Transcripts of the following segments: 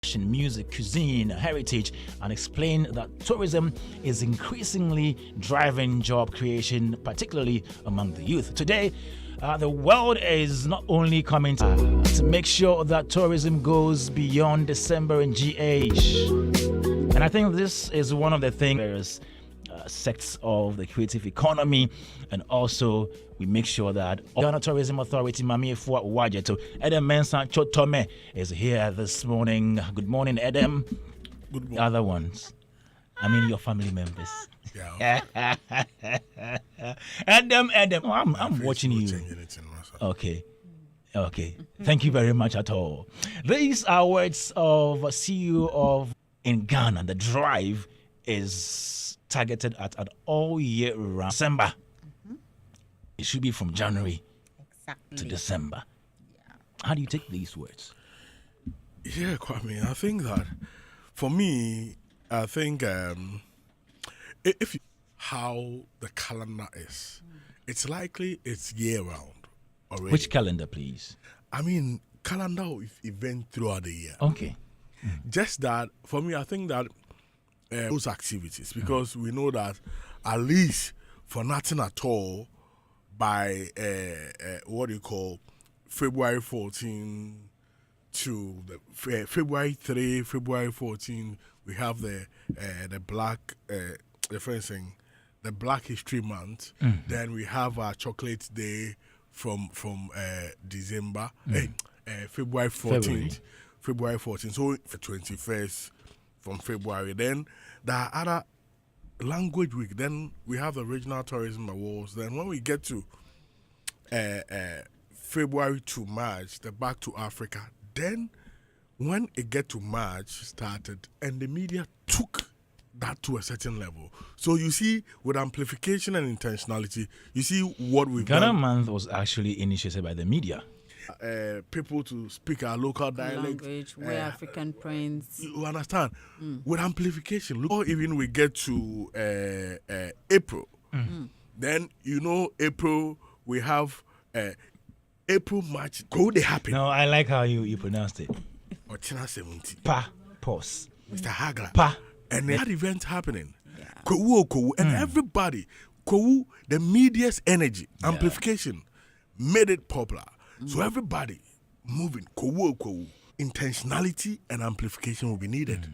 music, cuisine, heritage, and explain that tourism is increasingly driving job creation, particularly among the youth. Today, the world is not only coming to make sure that tourism goes beyond December and GH. And I think this is one of the things, sects of the creative economy, and also we make sure that Ghana Tourism Authority Mami Efua Wajeto Edem Mensah Chotome is here this morning. Good morning, Edem. Good morning. Other ones, I mean your family members. Yeah. Edem. Oh, I'm watching you. Okay. Thank you very much at all. These are words of CEO of in Ghana. The drive is targeted at all year round. December. It should be from January to December. Yeah. How do you take these words? Yeah, Kwame, I think that for me, I think if how the calendar is, it's likely it's year round already. Which calendar, please? I mean, calendar of event throughout the year. Okay. Just that, for me, I think that those activities, because we know that at least for nothing at all, by what do you call February 14 to the February 3, February 14, we have the Black referencing the Black History Month. Then we have our Chocolate Day from December, February 14th. February 14th. So the 21st from February. Then there are other Language Week. Then we have the Regional Tourism Awards. Then when we get to February to March, the Back to Africa. Then when it get to March started, and the media took that to a certain level. So you see, with amplification and intentionality, you see what we've done. Ghana Month was actually initiated by the media. People to speak our local dialect. Language, wear African prints. You understand? With amplification. Look, even we get to April. Then, April, we have April, March. Go, they happen. No, I like how you pronounced it. Or China 70. Pa, pause. Mr. Hagler. Pa. And they had events happening. Kowu. And everybody, Kowu, the media's energy, amplification, made it popular. So everybody moving, Kowu. Intentionality and amplification will be needed.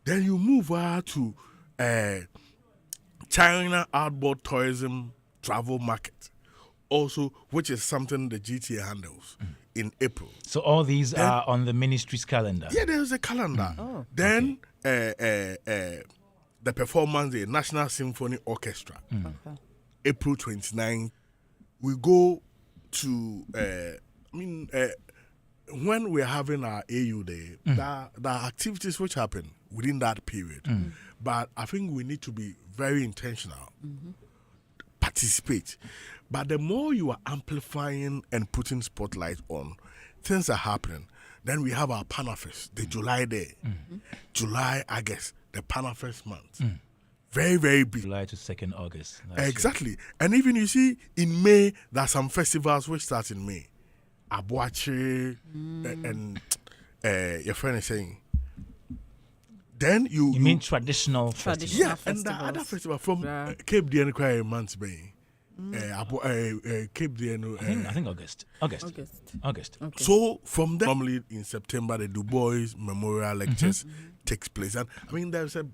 Then you move to China Outbound Tourism Travel Market, also, which is something the GTA handles in April. So all these are on the ministry's calendar? Yeah, there's a calendar. Then the performance, the National Symphony Orchestra, April 29th. We go to, when we're having our AU Day, there are activities which happen within that period. But I think we need to be very intentional, participate. But the more you are amplifying and putting spotlight on, things are happening. Then we have our Panafest, the July Day, July, August, the Panafest month. Very, very big. July to 2nd August. Exactly. And even you see, in May, there are some festivals which start in May. Abuache and your friend is saying. Then you mean traditional festivals? Yeah, festivals. And the other festival from Cape Diano Cry months Bay. Cape Diano. I think August. Okay. So from there, normally in September, the Du Bois Memorial Lectures takes place. And I mean, there's a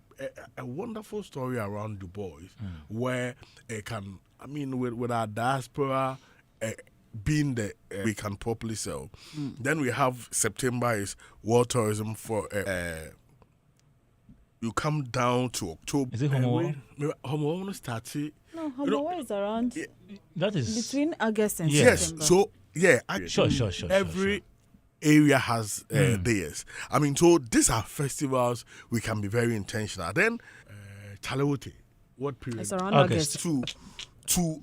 wonderful story around Du Bois where with our diaspora being the we can properly sell. Then we have September is World Tourism for you come down to October. Is it Homo? Homo starts. No, Homo is around. That is between August and Yes. September. So Sure. Every area has theirs. I mean, so these are festivals we can be very intentional. Then Chalewote, what period? It's around August. To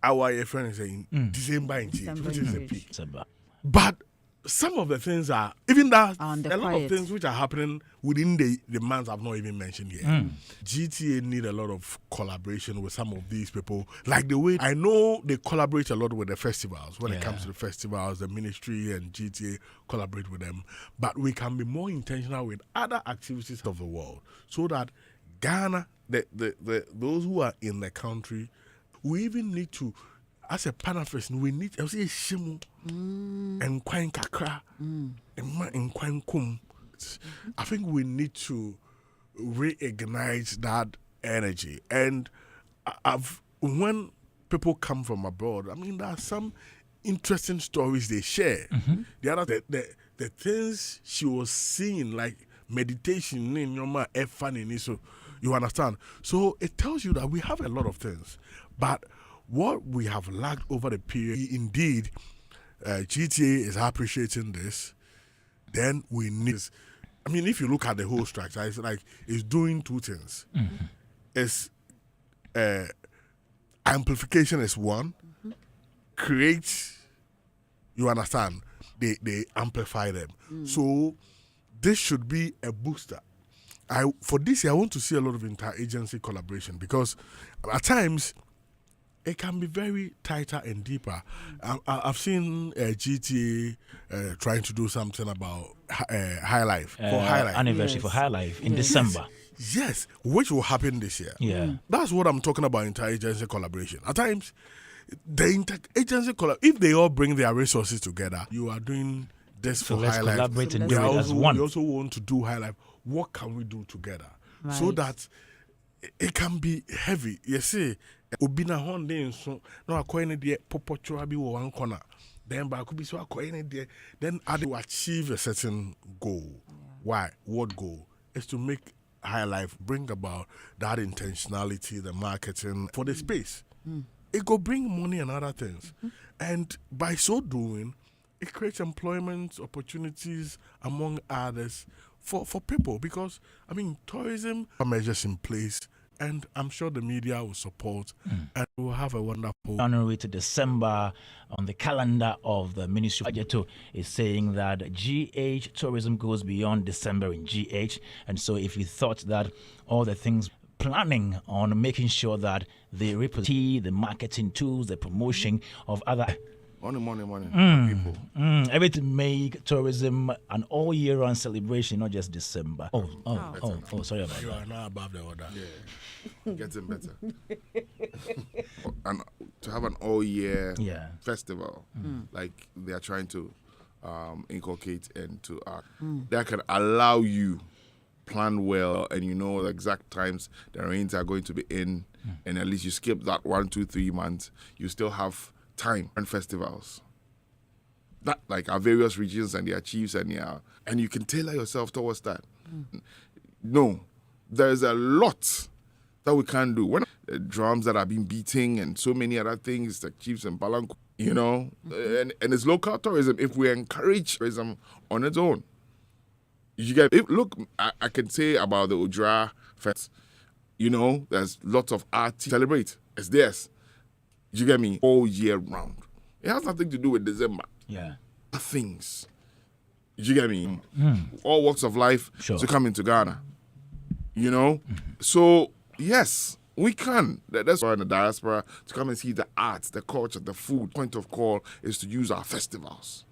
our friend is saying December, which is the peak. But some of the things are even that On the a lot of quiet. things which are happening within the months I've not even mentioned here. GTA need a lot of collaboration with some of these people. Like the way I know they collaborate a lot with the festivals. When it comes to the festivals, the ministry and GTA collaborate with them. But we can be more intentional with other activities of the world so that Ghana, those who are in the country, we even need to, as a Pan-African, we need to say shimu and kwang kakra and kwang kum. I think we need to reignite that energy. And when people come from abroad, I mean, there are some interesting stories they share. The things she was seeing, like meditation in your mind, funny, so you understand. So it tells you that we have a lot of things, but what we have lacked over the period, indeed, GTA is appreciating this. Then we need. I mean, if you look at the whole structure, it's like it's doing two things. It's amplification is one. Create. You understand? They amplify them. So this should be a booster. For this year, I want to see a lot of inter-agency collaboration because at times it can be very tighter and deeper. I've seen GTA trying to do something about High Life. For High Life. Anniversary for High Life in December. Yes, which will happen this year. Yeah. That's what I'm talking about, interagency collaboration. At times, the interagency if they all bring their resources together, you are doing this So for let's High Life. collaborate and We do it as one. We also want to do High Life. What can we do together? So Right. that it can be heavy. You see, Obina Honda so no akoine de popocho bi wo one corner. Then ba could be so akoine de then to achieve a certain goal. Why? What goal? Is to make High Life bring about that intentionality, the marketing for the space. It go bring money and other things. And by so doing, it creates employment opportunities among others for people because, I mean, tourism measures in place and I'm sure the media will support and we'll have a wonderful... January to December on the calendar of the Ministry of Budget is saying that GH tourism goes beyond December in GH. And so if you thought that all the things planning on making sure that they represent the marketing tools, the promotion of other... Money, people. Everything make tourism an all year round celebration, not just December. Oh, sorry about You that. are now above the order. Yeah, getting better. And to have an all-year festival, like they are trying to inculcate and to that can allow you plan well and you know the exact times the rains are going to be in, and at least you skip that 1, 2, 3 months. You still have time and festivals that like our various regions and their chiefs and you can tailor yourself towards that. No, there's a lot that we can do. When the drums that are being beating and so many other things, like chiefs and balanku, you know, and it's local tourism. If we encourage tourism on its own, you get. Look, I can say about the Ojra Fest. You know, there's lots of art to celebrate. It's theirs. You get me? All year round. It has nothing to do with December. Yeah. Things. You get me? All walks of life to come into Ghana. You know? So, yes, we can. That's why in the diaspora, to come and see the arts, the culture, the food. Point of call is to use our festivals.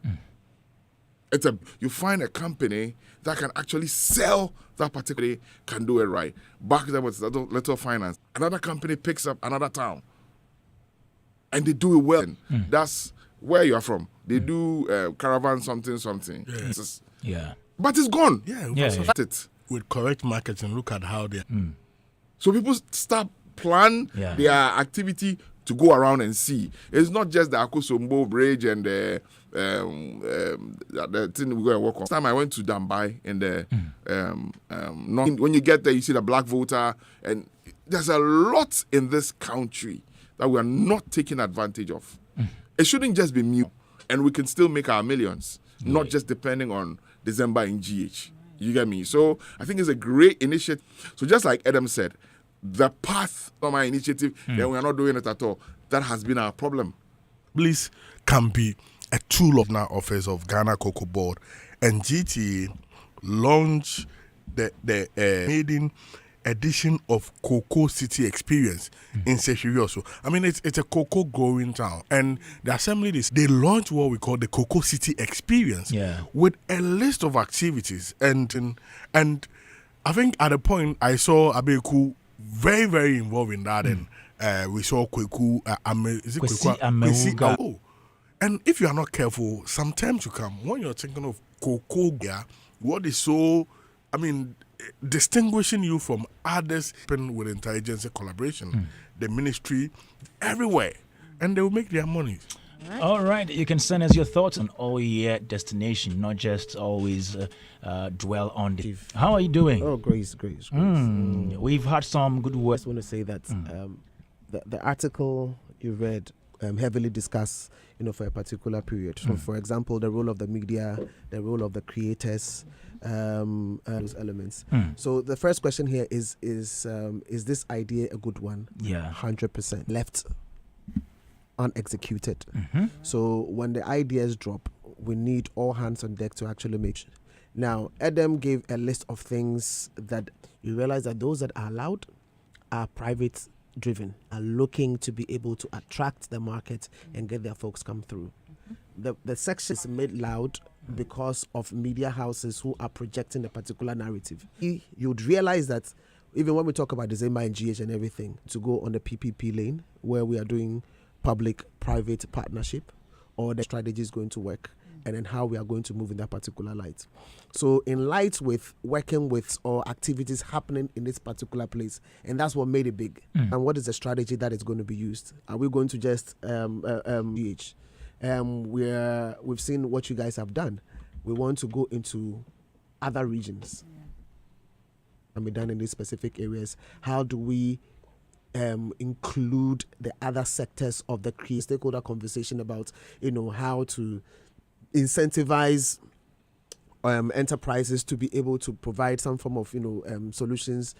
You find a company that can actually sell that particular, can do it right. Back them with little finance. Another company picks up another town. And they do it well. That's where you are from. They do caravan something. Yeah. But it's gone. It. With correct marketing, look at how they... So people start plan their activity to go around and see. It's not just the Akosombo Bridge and the thing we're going to work on. Last time I went to Dambai in the when you get there, you see the Black Voter, and there's a lot in this country that we are not taking advantage of. It shouldn't just be new, and we can still make our millions, not just depending on December in GH. You get me? So I think it's a great initiative. So just like Adam said, the path of my initiative, then we are not doing it at all. That has been our problem. Please can be a tool of now office of Ghana Cocoa Board, and GTA launched the maiden edition of Cocoa City Experience in Seshiri also. I mean, it's a cocoa growing town, and the assembly they launched what we call the Cocoa City Experience with a list of activities, and I think at a point I saw Abeku very, very involved in that, and we saw Kweku, and if you are not careful, sometimes you come when you're thinking of cocoa, what is so, I mean, distinguishing you from others with intelligence and collaboration, the ministry, everywhere, and they will make their money. All right, you can send us your thoughts on all-year destination, not just always dwell on the... How are you doing? Oh, great. We've had some good work. I just want to say that the article you read heavily discussed, for a particular period. So, for example, the role of the media, the role of the creators, those elements. So the first question here is this idea a good one? Yeah, 100% left unexecuted. So when the ideas drop, we need all hands on deck to actually make sure. Now, Adam gave a list of things that you realize that those that are allowed are private driven, are looking to be able to attract the market and get their folks come through. The section is made loud because of media houses who are projecting a particular narrative. You'd realize that even when we talk about December and GH and everything, to go on the PPP lane where we are doing public-private partnership, or the strategy is going to work, and then how we are going to move in that particular light. So in light with working with or activities happening in this particular place, and that's what made it big. And what is the strategy that is going to be used? Are we going to just GH? We've seen what you guys have done. We want to go into other regions and be done in these specific areas. How do we include the other sectors of the stakeholder conversation about how to incentivize enterprises to be able to provide some form of solutions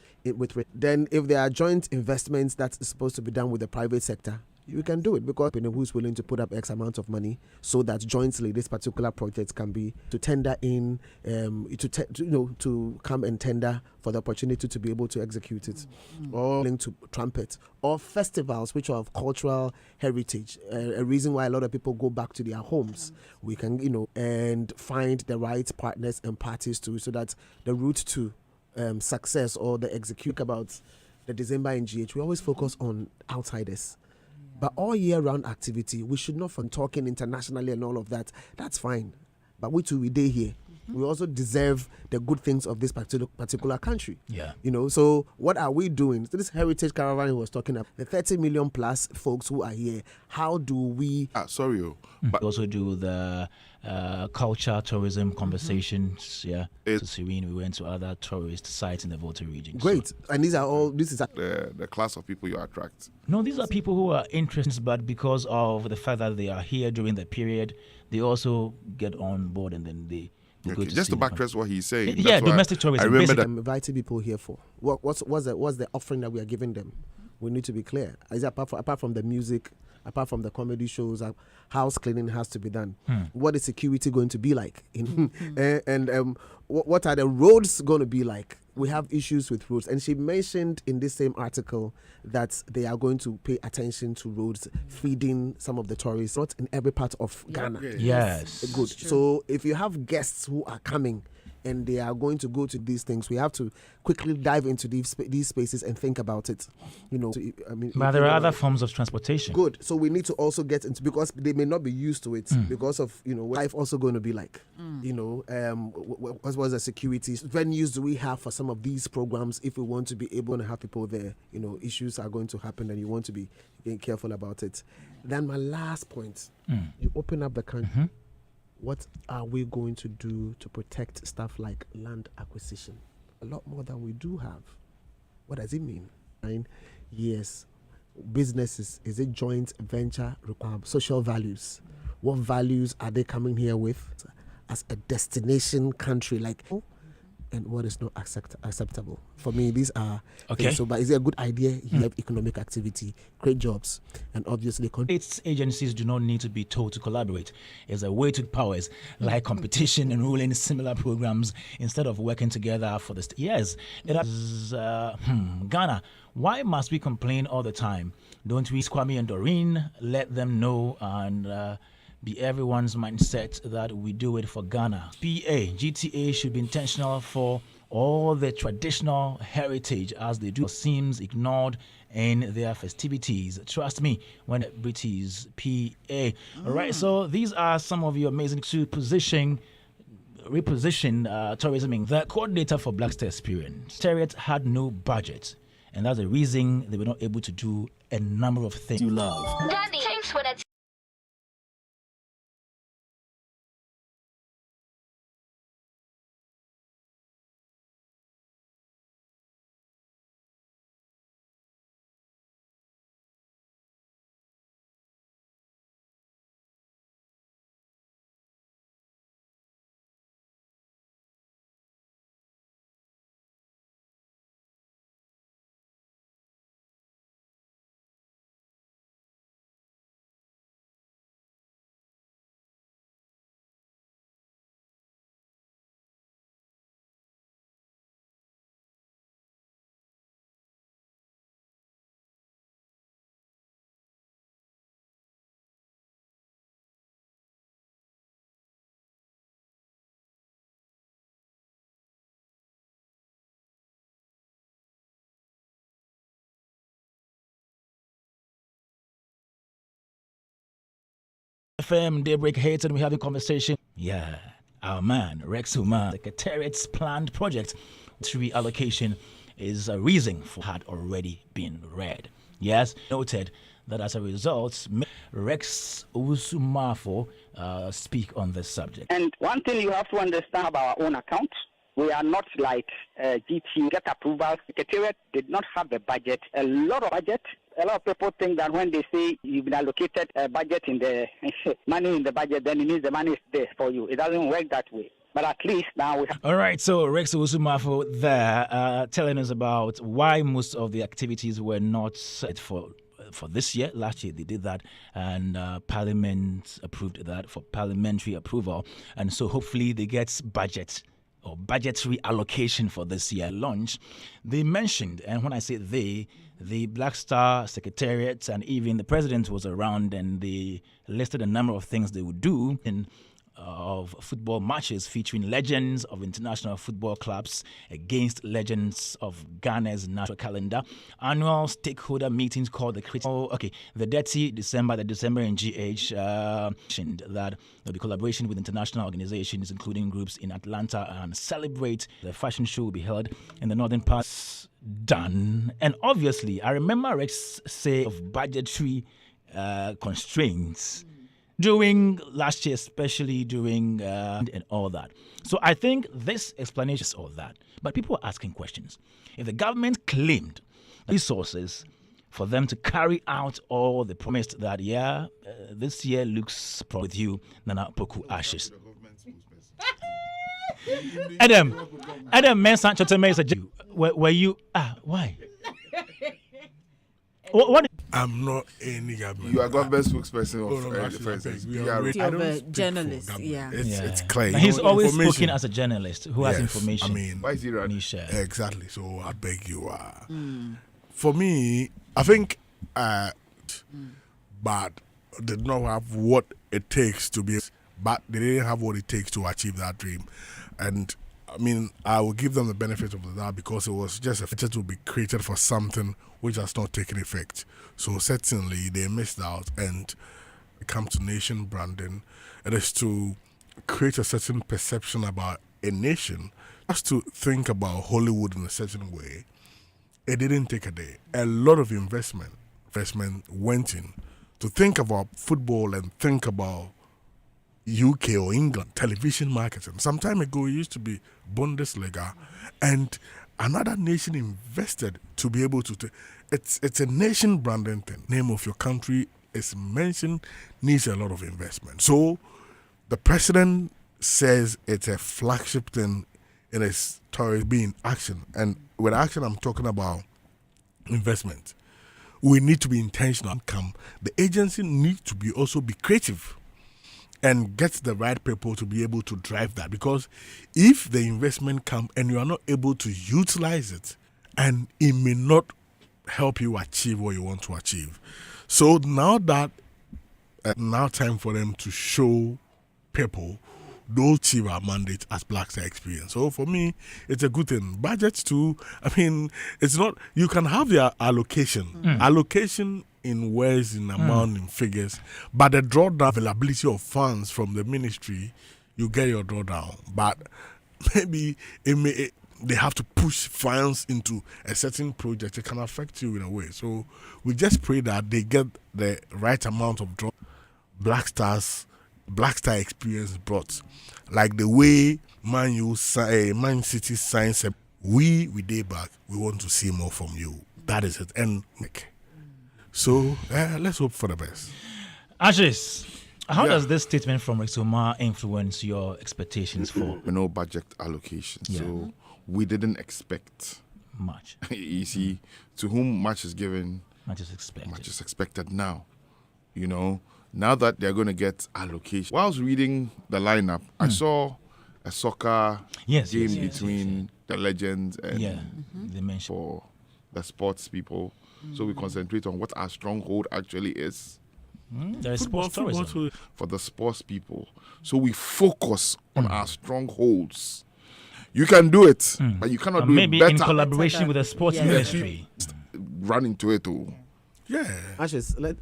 then if there are joint investments that's supposed to be done with the private sector, you can do it, because who's willing to put up X amount of money so that jointly this particular project can be to tender in, to come and tender for the opportunity to be able to execute it, or linked to trumpet, or festivals which are of cultural heritage. A reason why a lot of people go back to their homes. We can, and find the right partners and parties so that the route to success or the execute about the December in GH, we always focus on outsiders. But all year round activity, we should not from talking internationally and all of that. That's fine. But we day here. We also deserve the good things of this particular country. Yeah. So what are we doing? So this heritage caravan he was talking about, the 30 million plus folks who are here, how do we... But we also do the culture, tourism conversations. Yeah. To Serene, we went to other tourist sites in the Volta region. Great. So, and these are all... This is the class of people you attract. No, these are people who are interested, but because of the fact that they are here during the period, they also get on board, and then they... Just to backtrace what he's saying. Domestic tourism. I remember that. I'm inviting people here for what's the offering that we are giving them? We need to be clear. Is apart from the music, apart from the comedy shows, house cleaning has to be done. What is security going to be like? What are the roads going to be like? We have issues with roads, and she mentioned in this same article that they are going to pay attention to roads feeding some of the tourists, not in every part of Ghana. Yes. Good. So if you have guests who are coming and they are going to go to these things, we have to quickly dive into these spaces and think about it. But there are other forms of transportation. Good. So we need to also get into, because they may not be used to it because of what life also going to be like. What was the security venues do we have for some of these programs if we want to be able to have people there? Issues are going to happen, and you want to be careful about it. Then my last point, you open up the country. What are we going to do to protect stuff like land acquisition? A lot more than we do have. What does it mean? 9 years. Businesses, is it joint venture? Social values. What values are they coming here with as a destination country? Like, and what is not acceptable. For me, these are okay. things. So, but is it a good idea? You have economic activity, create jobs, and obviously its agencies do not need to be told to collaborate. It's a way to powers like competition and ruling similar programs instead of working together for the yes. It is Ghana. Why must we complain all the time? Don't we, Kwame and Doreen, let them know and be everyone's mindset that we do it for Ghana. GTA should be intentional for all the traditional heritage as they do seems ignored in their festivities. Trust me when British PA. All right, so these are some of your amazing to reposition tourism. The coordinator for Blackstar Experience, Chariot had no budget, and that's the reason they were not able to do a number of things you love. Daddy, thanks for that. FM DaybreakHitz, and we're having conversation. Yeah, our man Rex Umar, Secretariat's planned project reallocation is a reason for had already been read. Yes, noted that as a result, Rex Usumafo speak on this subject. And one thing you have to understand about our own account, we are not like GT get approval. Secretariat did not have the budget, a lot of budget. A lot of people think that when they say you've been allocated a budget in the money in the budget, then it means the money is there for you. It doesn't work that way. But at least now we have. All right, so Rex Usumafo there telling us about why most of the activities were not set for this year. Last year they did that, and Parliament approved that for parliamentary approval, and so hopefully they get budget or budgetary allocation for this year launch. They mentioned, and when I say they, the Blackstar Secretariat and even the president was around, and they listed a number of things they would do in of football matches featuring legends of international football clubs against legends of Ghana's national calendar. Annual stakeholder meetings called the Dirty December, the December in GH, mentioned that there'll be collaboration with international organizations, including groups in Atlanta, and celebrate. The fashion show will be held in the northern parts. Done. And obviously, I remember Rex say of budgetary constraints during last year, especially during and all that. So I think this explanation is all that. But people are asking questions. If the government claimed resources for them to carry out all the promised that, this year looks with you, Nana Poku Ashes. Adam Mensan Chotemesa, were you, why? What? I'm not any government. You are government spokesperson of the president. A journalist, It's clear. He's always spoken as a journalist who has information. I mean, why is he running? Exactly. So I beg you. For me, I think, but did not have what it takes to be, but they didn't have what it takes to achieve that dream. And I mean, I will give them the benefit of that because it was just a feature to be created for something which has not taken effect. So certainly they missed out, and it comes to nation branding. It is to create a certain perception about a nation, just to think about Hollywood in a certain way. It didn't take a day. A lot of investment went in to think about football and think about UK or England television marketing. Some time ago, it used to be Bundesliga, and another nation invested to be able to. It's a nation branding thing. Name of your country is mentioned, needs a lot of investment. So the president says it's a flagship thing in its tourism being action. And with action, I'm talking about investment. We need to be intentional. The agency needs to be creative and get the right people to be able to drive that. Because if the investment comes and you are not able to utilize it, and it may not help you achieve what you want to achieve. So now time for them to show people those achieve our mandate as Blackstar experience. So for me, it's a good thing. Budgets too, I mean, it's not, you can have your allocation in ways, in amount, in figures, but the drawdown availability of funds from the ministry, you get your drawdown. But maybe they have to push funds into a certain project. It can affect you in a way. So we just pray that they get the right amount of draw. Blackstar experience brought, like the way Man City signs up. We Daybreak, we want to see more from you. That is it. And so let's hope for the best. Ashes, how does this statement from Omar influence your expectations for no budget allocation? Yeah. So we didn't expect much. You see, to whom much is given, much is expected. Much is expected now. You know, now that they're going to get allocation. While I was reading the lineup, I saw a soccer game between the legends and for the sports people. So we concentrate on what our stronghold actually is. There is sports tourism for the sports people. So we focus on our strongholds. You can do it, but you cannot do it better. Maybe in collaboration with the sports ministry. Run into it too. Yeah. Ashes, the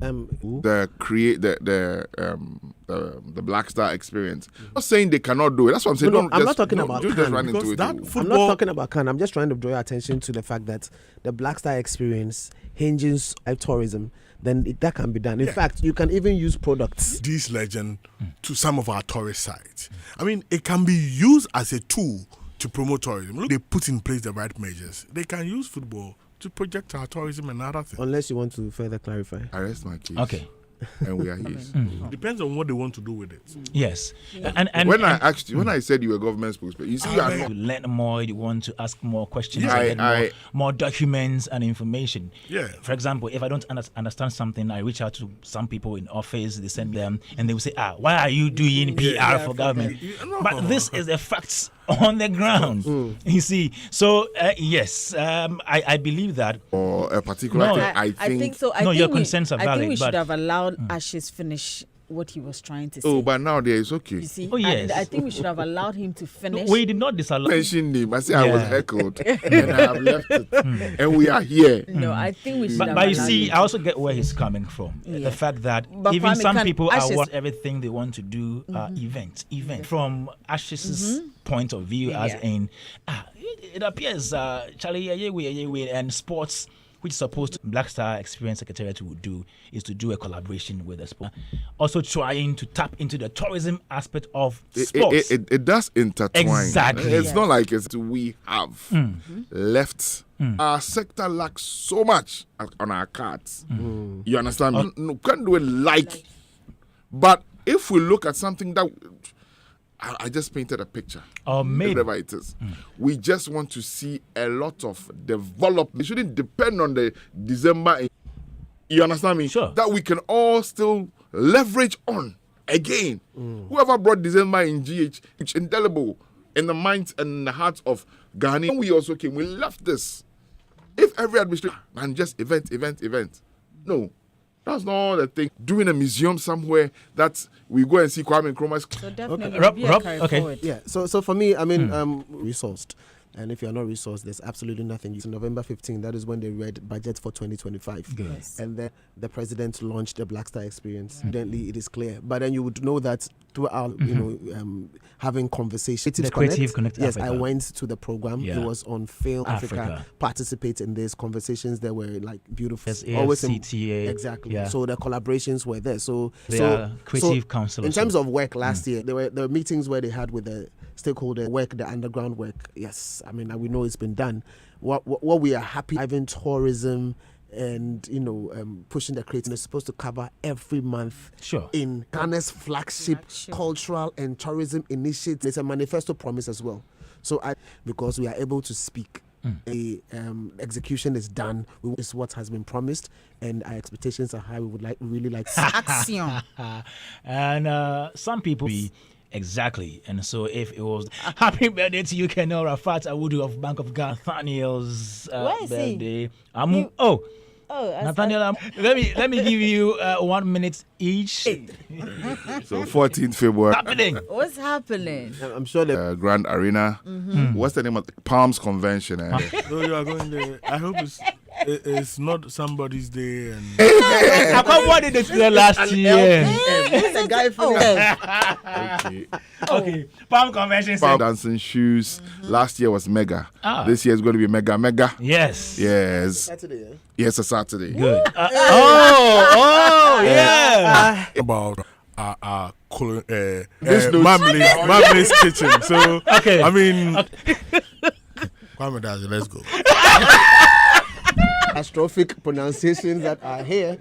Blackstar experience. I'm not saying they cannot do it. That's what I'm saying. No, I'm not talking about just run into it. I'm not talking about Khan. I'm just trying to draw your attention to the fact that the Blackstar experience hinges on tourism. Then that can be done. In fact, you can even use products. This legend to some of our tourist sites. I mean, it can be used as a tool to promote tourism. Look, they put in place the right measures. They can use football to project our tourism and other things. Unless you want to further clarify. I rest my case. Okay. And we are his. It depends on what they want to do with it. Yes. And when I asked you, when I said you were government spokesperson, you see, you are not. You learn more, you want to ask more questions, get more documents and information. Yeah. For example, if I don't understand something, I reach out to some people in office, they send them, and they will say, why are you doing PR for government? But this is the facts on the ground. You see. So, yes, I believe that. Or a particular thing, I think so. Your concerns are valid. I think we should have allowed Ashes finish what he was trying to say. Oh, but now there is okay. You see? Oh, yes. I think we should have allowed him to finish. No, we did not disallow. Mention him. I say I was heckled and I have left it. And we are here. No, I think we should have But you see, I also get where he's coming from. The fact that even some people want everything they want to do event. From Ash's point of view, as in, it appears Charlie and sports, which is supposed to Blackstar Experience Secretariat would do, is to do a collaboration with the sport. Also trying to tap into the tourism aspect of sports. It does intertwine. Exactly. It's not like we have left. Our sector lacks so much on our cards. You understand me? No, can't do it but if we look at something that I just painted a picture. Or maybe whatever it is. We just want to see a lot of development. It shouldn't depend on the December. You understand me? Sure. That we can all still leverage on again. Whoever brought December in GH, it's indelible in the minds and the hearts of Ghanaians. We also came. We left this. If every administration and just event. No. That's not the thing. Doing a museum somewhere that we go and see Kwame Nkrumah's. So definitely, Rob, okay. Yeah. So for me, I mean, resourced. And if you're not resourced, there's absolutely nothing. It's November 15th. That is when they read budget for 2025. Yes. And then the president launched the Blackstar Experience. Evidently, it is clear. But then you would know that throughout, having conversations. The Creative Connect Yes, Africa. I went to the program. Yeah. It was on Fail Africa. Participate in these conversations. They were like beautiful. Yes, AFCTA. Exactly. Yeah. So the collaborations were there. So Creative Council. In terms of work last year, there were meetings where they had with the stakeholder work, the underground work. Yes, I mean, we know it's been done. What we are happy having tourism and pushing the creative is supposed to cover every month. Sure. In Ghana's flagship cultural and tourism initiative. It's a manifesto promise as well. So because we are able to speak, execution is done. Is what has been promised, and our expectations are high. We would really like to Action. And some people exactly. And so if it was happy birthday to you, Colonel Rafat Awudu of Bank of Ghana, Nathaniel's birthday. Nathaniel, let me give you 1 minute each. So 14th February. What's happening? I'm sure the Grand Arena. What's the name of the Palms Convention? So you are going there. I hope it's not somebody's day. And I can't what did it last year. Who's the guy for Okay. Palm Convention. Palm dancing shoes. Last year was mega. This year is going to be mega. Yes. Saturday. Yes, a Saturday. Good. Yeah. about Mami's kitchen. So okay. I mean, Kwame Dazi, let's go. Astrophic pronunciations that are here.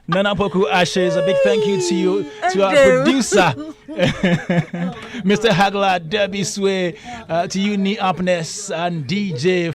Nana Poku Ashes, a big thank you to you, to our producer, Mr. Hagler, Debbie Sway, to you, Nee Upness, and DJ